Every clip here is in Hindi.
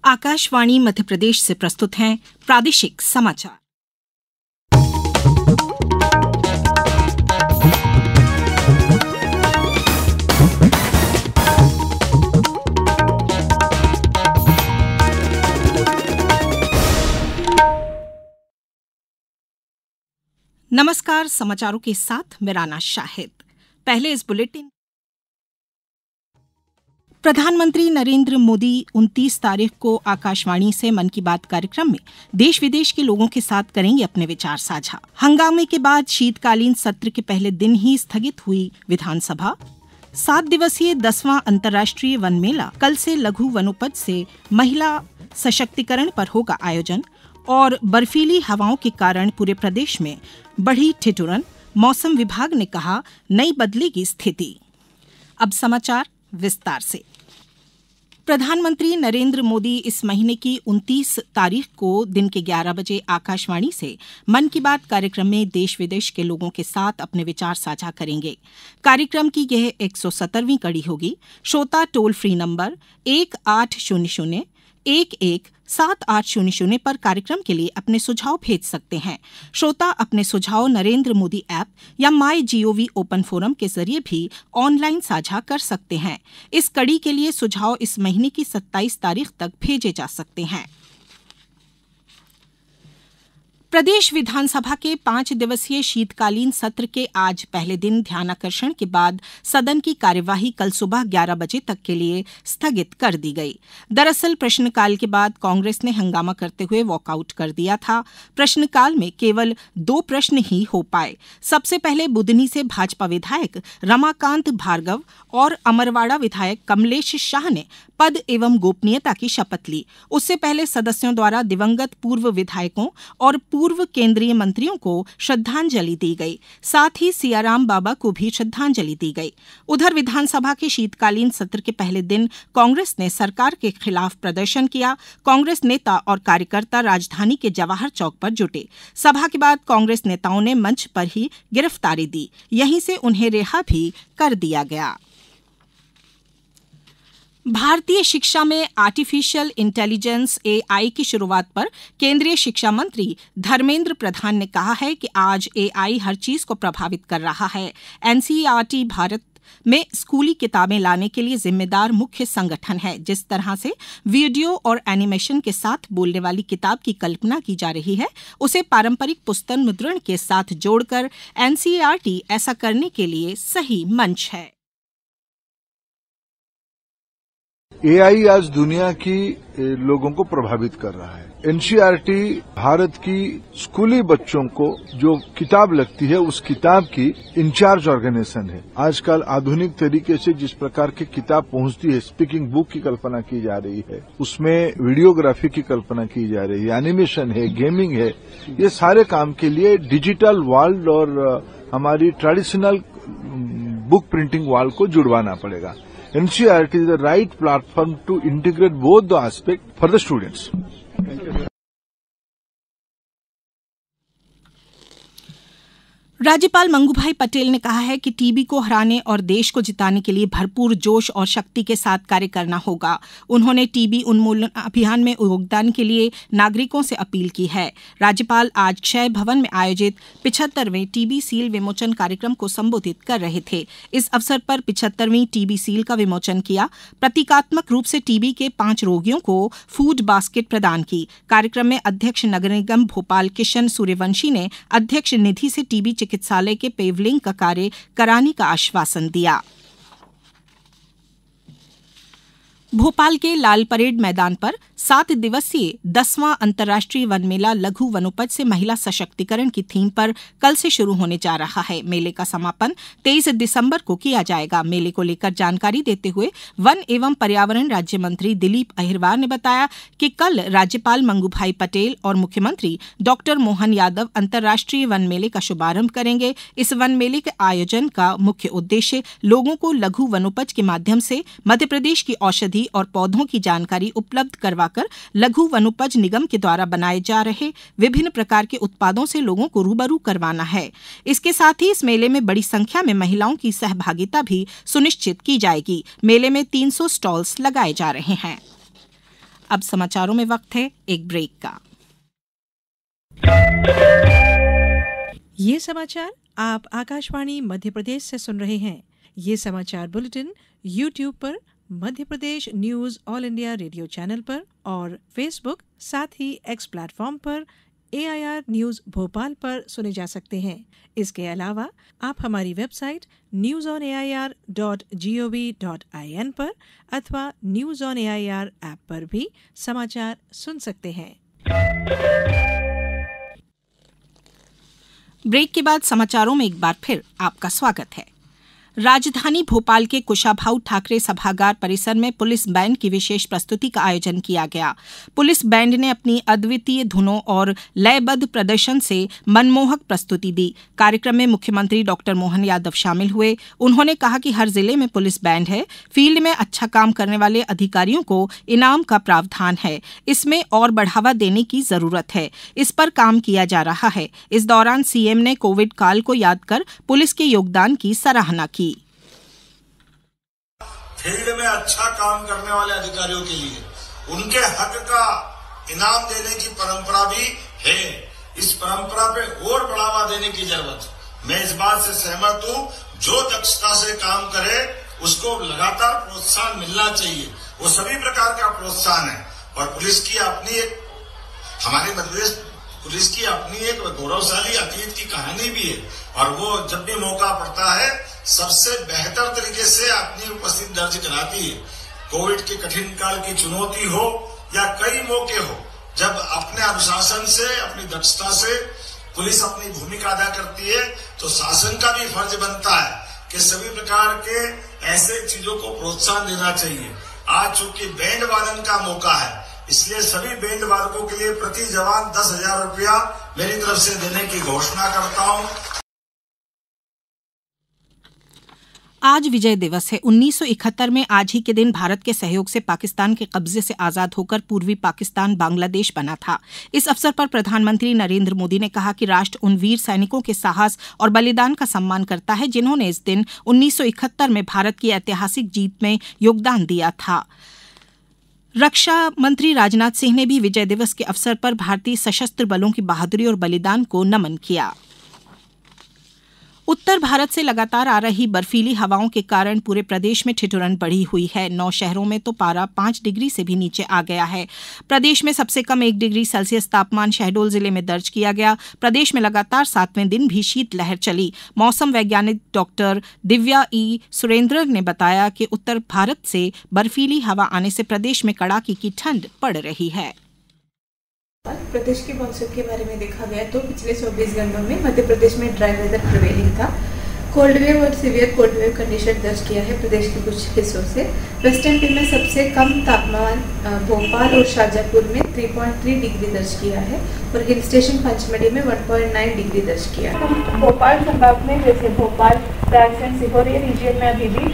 आकाशवाणी मध्य प्रदेश से प्रस्तुत हैं प्रादेशिक समाचार। नमस्कार, समाचारों के साथ मिराना शाहिद। पहले इस बुलेटिन। प्रधानमंत्री नरेंद्र मोदी 29 तारीख को आकाशवाणी से मन की बात कार्यक्रम में देश विदेश के लोगों के साथ करेंगे अपने विचार साझा। हंगामे के बाद शीतकालीन सत्र के पहले दिन ही स्थगित हुई विधानसभा। 7 दिवसीय 10वां अंतर्राष्ट्रीय वन मेला कल से लघु वनोपज से महिला सशक्तिकरण पर होगा आयोजन। और बर्फीली हवाओं के कारण पूरे प्रदेश में बढ़ी ठिठुरन, मौसम विभाग ने कहा नई बदलेगी स्थिति। अब समाचार विस्तार से। प्रधानमंत्री नरेंद्र मोदी इस महीने की 29 तारीख को दिन के 11 बजे आकाशवाणी से मन की बात कार्यक्रम में देश विदेश के लोगों के साथ अपने विचार साझा करेंगे। कार्यक्रम की यह 170वीं कड़ी होगी। श्रोता टोल फ्री नंबर 1800-117800 पर कार्यक्रम के लिए अपने सुझाव भेज सकते हैं। श्रोता अपने सुझाव नरेंद्र मोदी ऐप या माई जीओवी ओपन फोरम के जरिए भी ऑनलाइन साझा कर सकते हैं। इस कड़ी के लिए सुझाव इस महीने की 27 तारीख तक भेजे जा सकते हैं। प्रदेश विधानसभा के 5 दिवसीय शीतकालीन सत्र के आज पहले दिन ध्यानाकर्षण के बाद सदन की कार्यवाही कल सुबह 11 बजे तक के लिए स्थगित कर दी गई। दरअसल प्रश्नकाल के बाद कांग्रेस ने हंगामा करते हुए वॉकआउट कर दिया था। प्रश्नकाल में केवल 2 प्रश्न ही हो पाए। सबसे पहले बुधनी से भाजपा विधायक रमाकांत भार्गव और अमरवाड़ा विधायक कमलेश शाह ने पद एवं गोपनीयता की शपथ ली। उससे पहले सदस्यों द्वारा दिवंगत पूर्व विधायकों और पूर्व केंद्रीय मंत्रियों को श्रद्धांजलि दी गई। साथ ही सियाराम बाबा को भी श्रद्धांजलि दी गई। उधर विधानसभा के शीतकालीन सत्र के पहले दिन कांग्रेस ने सरकार के खिलाफ प्रदर्शन किया। कांग्रेस नेता और कार्यकर्ता राजधानी के जवाहर चौक पर जुटे। सभा के बाद कांग्रेस नेताओं ने मंच पर ही गिरफ्तारी दी। यहीं से उन्हें रिहा भी कर दिया गया। भारतीय शिक्षा में आर्टिफिशियल इंटेलिजेंस एआई की शुरुआत पर केंद्रीय शिक्षा मंत्री धर्मेंद्र प्रधान ने कहा है कि आज एआई हर चीज को प्रभावित कर रहा है। एनसीईआरटी भारत में स्कूली किताबें लाने के लिए जिम्मेदार मुख्य संगठन है। जिस तरह से वीडियो और एनिमेशन के साथ बोलने वाली किताब की कल्पना की जा रही है, उसे पारंपरिक पुस्तक मुद्रण के साथ जोड़कर एनसीईआरटी ऐसा करने के लिए सही मंच है। एआई आज दुनिया की लोगों को प्रभावित कर रहा है। एनसीईआरटी भारत की स्कूली बच्चों को जो किताब लगती है उस किताब की इंचार्ज ऑर्गेनाइजेशन है। आजकल आधुनिक तरीके से जिस प्रकार की किताब पहुंचती है, स्पीकिंग बुक की कल्पना की जा रही है, उसमें वीडियोग्राफी की कल्पना की जा रही है, एनिमेशन है, गेमिंग है। ये सारे काम के लिए डिजिटल वर्ल्ड और हमारी ट्रेडिशनल बुक प्रिंटिंग वर्ल्ड को जुड़वाना पड़ेगा। NCERT is the right platform to integrate both the aspects for the students. राज्यपाल मंगूभाई पटेल ने कहा है कि टीबी को हराने और देश को जिताने के लिए भरपूर जोश और शक्ति के साथ कार्य करना होगा। उन्होंने टीबी उन्मूलन अभियान में योगदान के लिए नागरिकों से अपील की है। राज्यपाल आज क्षय भवन में आयोजित 75वें टीबी सील विमोचन कार्यक्रम को संबोधित कर रहे थे। इस अवसर पर 75वीं टीबी सील का विमोचन किया। प्रतीकात्मक रूप से टीबी के 5 रोगियों को फूड बास्केट प्रदान की। कार्यक्रम में अध्यक्ष नगर निगम भोपाल किशन सूर्यवंशी ने अध्यक्ष निधि से टीबी चिकित्सालय के पेवलिंग का कार्य कराने का आश्वासन दिया। भोपाल के लाल परेड मैदान पर 7 दिवसीय 10वां अंतर्राष्ट्रीय वन मेला लघु वनोपज से महिला सशक्तिकरण की थीम पर कल से शुरू होने जा रहा है। मेले का समापन 23 दिसंबर को किया जाएगा। मेले को लेकर जानकारी देते हुए वन एवं पर्यावरण राज्य मंत्री दिलीप अहिरवार ने बताया कि कल राज्यपाल मंगूभाई पटेल और मुख्यमंत्री डॉक्टर मोहन यादव अंतर्राष्ट्रीय वन मेले का शुभारंभ करेंगे। इस वन मेले के आयोजन का मुख्य उद्देश्य लोगों को लघु वनोपज के माध्यम से मध्यप्रदेश की औषधि और पौधों की जानकारी उपलब्ध करवाकर लघु वनोपज निगम के द्वारा बनाए जा रहे विभिन्न प्रकार के उत्पादों से लोगों को रूबरू करवाना है। इसके साथ ही इस मेले में बड़ी संख्या में महिलाओं की सहभागिता भी सुनिश्चित की जाएगी। मेले में 300 स्टॉल्स लगाए जा रहे हैं। अब समाचारों में वक्त है एक ब्रेक का। ये समाचार आप आकाशवाणी मध्य प्रदेश से सुन रहे हैं। ये समाचार बुलेटिन YouTube पर, Madhya Pradesh news all India radio channel पर और फेसबुक साथ ही X प्लेटफॉर्म पर AIR न्यूज भोपाल पर सुने जा सकते हैं। इसके अलावा आप हमारी वेबसाइट newsonair.gov.in पर अथवा न्यूज ऑन AIR ऐप पर भी समाचार सुन सकते हैं। ब्रेक के बाद समाचारों में एक बार फिर आपका स्वागत है। राजधानी भोपाल के कुशाभाऊ ठाकरे सभागार परिसर में पुलिस बैंड की विशेष प्रस्तुति का आयोजन किया गया। पुलिस बैंड ने अपनी अद्वितीय धुनों और लयबद्ध प्रदर्शन से मनमोहक प्रस्तुति दी। कार्यक्रम में मुख्यमंत्री डॉक्टर मोहन यादव शामिल हुए। उन्होंने कहा कि हर जिले में पुलिस बैंड है। फील्ड में अच्छा काम करने वाले अधिकारियों को इनाम का प्रावधान है। इसमें और बढ़ावा देने की जरूरत है। इस पर काम किया जा रहा है। इस दौरान सीएम ने कोविड काल को याद कर पुलिस के योगदान की सराहना की। फील्ड में अच्छा काम करने वाले अधिकारियों के लिए उनके हक का इनाम देने की परंपरा भी है। इस परंपरा पे और बढ़ावा देने की जरूरत है। मैं इस बात से सहमत हूं, जो दक्षता से काम करे उसको लगातार प्रोत्साहन मिलना चाहिए। वो सभी प्रकार का प्रोत्साहन है और पुलिस की अपनी एक, हमारे मध्य प्रदेश पुलिस की अपनी एक गौरवशाली अतीत की कहानी भी है और वो जब भी मौका पड़ता है सबसे बेहतर तरीके से अपनी उपस्थिति दर्ज कराती है। कोविड के कठिन काल की चुनौती हो या कई मौके हो, जब अपने अनुशासन से, अपनी दक्षता से पुलिस अपनी भूमिका अदा करती है तो शासन का भी फर्ज बनता है कि सभी प्रकार के ऐसे चीजों को प्रोत्साहन देना चाहिए। आज चूंकि बैंड वादन का मौका है, इसलिए सभी बैंड वादकों के लिए प्रति जवान 10,000 रुपया मेरी तरफ से देने की घोषणा करता हूं। आज विजय दिवस है। 1971 में आज ही के दिन भारत के सहयोग से पाकिस्तान के कब्जे से आजाद होकर पूर्वी पाकिस्तान बांग्लादेश बना था। इस अवसर पर प्रधानमंत्री नरेंद्र मोदी ने कहा कि राष्ट्र उन वीर सैनिकों के साहस और बलिदान का सम्मान करता है जिन्होंने इस दिन 1971 में भारत की ऐतिहासिक जीत में योगदान दिया था। रक्षा मंत्री राजनाथ सिंह ने भी विजय दिवस के अवसर पर भारतीय सशस्त्र बलों की बहादुरी और बलिदान को नमन किया। उत्तर भारत से लगातार आ रही बर्फीली हवाओं के कारण पूरे प्रदेश में ठिठुरन बढ़ी हुई है। 9 शहरों में तो पारा 5 डिग्री से भी नीचे आ गया है। प्रदेश में सबसे कम 1 डिग्री सेल्सियस तापमान शहडोल जिले में दर्ज किया गया। प्रदेश में लगातार 7वें दिन भी शीतलहर चली। मौसम वैज्ञानिक डॉक्टर दिव्या ई सुरेंद्र ने बताया कि उत्तर भारत से बर्फीली हवा आने से प्रदेश में कड़ाके की ठंड पड़ रही है। प्रदेश के मौसम के बारे में देखा गया तो पिछले 24 घंटों में मध्य प्रदेश में ड्राई वेदर प्रिवेलिंग था। कोल्ड वेव और सीवियर कोल्ड वेव कंडीशन दर्ज किया है प्रदेश के कुछ हिस्सों से। वेस्टर्न एमपी में सबसे कम तापमान भोपाल और शाहजहाँपुर में 3.3 डिग्री दर्ज किया है और हिल स्टेशन पंचमढ़ी में 1.9 डिग्री दर्ज किया है। भोपाल संभाग में जैसे भोपाल, राजसमंद, सीहोर रीजन में अभी भी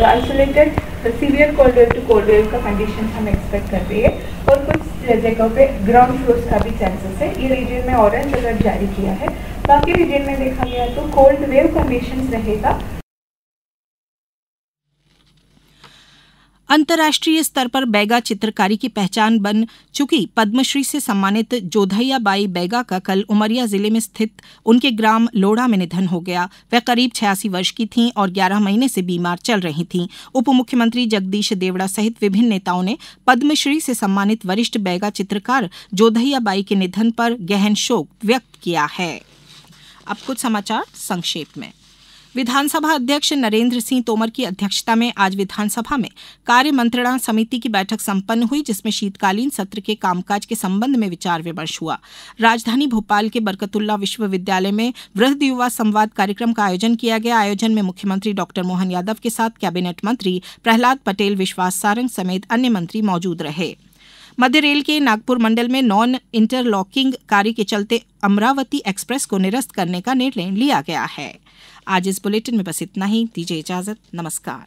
isolated severe cold wave to cold wave का कंडीशन हम एक्सपेक्ट कर रही है और कुछ जगहों पे ग्राउंड फ्लोर्स का भी चांसेस है। ये रीजन में ऑरेंज अलर्ट जारी किया है। बाकी रीजन में देखा गया तो कोल्ड वेव कंडीशंस रहेगा। अंतर्राष्ट्रीय स्तर पर बैगा चित्रकारी की पहचान बन चुकी पद्मश्री से सम्मानित जोधैया बाई बैगा का कल उमरिया जिले में स्थित उनके ग्राम लोढ़ा में निधन हो गया। वह करीब 86 वर्ष की थीं और 11 महीने से बीमार चल रही थीं। उप मुख्यमंत्री जगदीश देवड़ा सहित विभिन्न नेताओं ने पद्मश्री से सम्मानित वरिष्ठ बैगा चित्रकार जोधैया बाई के निधन पर गहन शोक व्यक्त किया है। अब कुछ समाचार संक्षेप में। विधानसभा अध्यक्ष नरेंद्र सिंह तोमर की अध्यक्षता में आज विधानसभा में कार्य मंत्रणा समिति की बैठक संपन्न हुई, जिसमें शीतकालीन सत्र के कामकाज के संबंध में विचार विमर्श हुआ। राजधानी भोपाल के बरकतुल्ला विश्वविद्यालय में वृहद युवा संवाद कार्यक्रम का आयोजन किया गया। आयोजन में मुख्यमंत्री डॉक्टर मोहन यादव के साथ कैबिनेट मंत्री प्रहलाद पटेल, विश्वास सारंग समेत अन्य मंत्री मौजूद रहे। मध्य रेल के नागपुर मंडल में नॉन इंटरलॉकिंग कार्य के चलते अमरावती एक्सप्रेस को निरस्त करने का निर्णय लिया गया है। आज इस बुलेटिन में बस इतना ही। दीजिए इजाजत। नमस्कार।